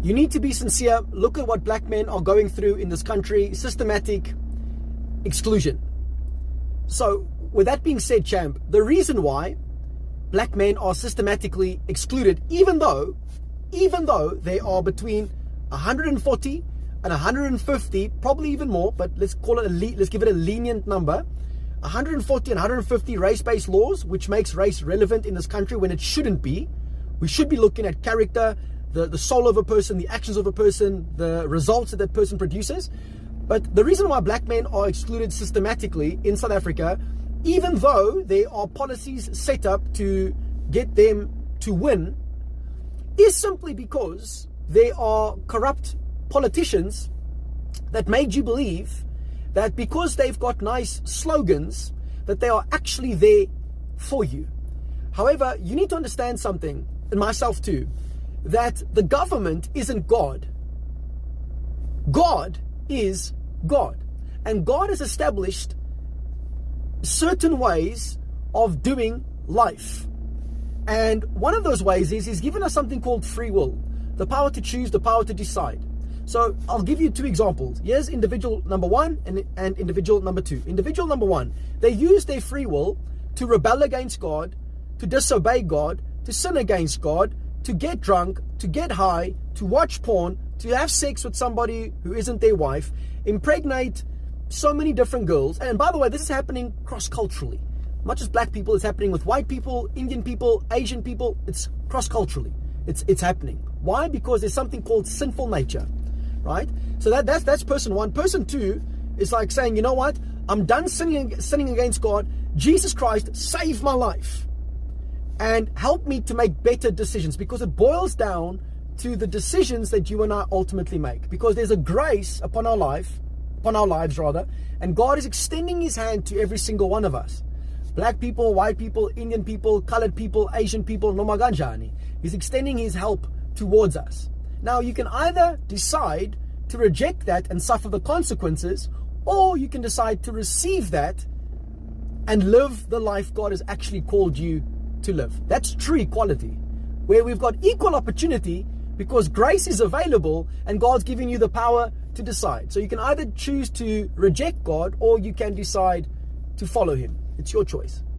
You need to be sincere. Look at what black men are going through in this country. Systematic exclusion. So with that being said, champ, the reason why black men are systematically excluded, even though they are between 140 and 150, probably even more, but let's give it a lenient number, 140 and 150 race-based laws, which makes race relevant in this country when it shouldn't be. We should be looking at character, the soul of a person, the actions of a person, the results that person produces. But the reason why black men are excluded systematically in South Africa, even though there are policies set up to get them to win, is simply because there are corrupt politicians that made you believe that because they've got nice slogans, that they are actually there for you. However, you need to understand something, and myself too, that the government isn't God. God is God. And God has established certain ways of doing life. And one of those ways is He's given us something called free will. The power to choose, the power to decide. So I'll give you two examples. Here's individual number one and individual number two. Individual number one, they use their free will to rebel against God, to disobey God, to sin against God, to get drunk, to get high, to watch porn, to have sex with somebody who isn't their wife, impregnate so many different girls. And by the way, this is happening cross-culturally. Not just black people, it's happening with white people, Indian people, Asian people. It's cross-culturally. It's happening. Why? Because there's something called sinful nature, right? So that's person one. Person two is like saying, you know what? I'm done sinning against God. Jesus Christ, save my life and help me to make better decisions, because it boils down to the decisions that you and I ultimately make, because there's a grace upon our lives, and God is extending His hand to every single one of us. Black people, white people, Indian people, colored people, Asian people, Nomaganjani. He's extending His help towards us. Now, you can either decide to reject that and suffer the consequences, or you can decide to receive that and live the life God has actually called you to live. That's true equality, where we've got equal opportunity because grace is available and God's giving you the power to decide. So you can either choose to reject God or you can decide to follow Him. It's your choice.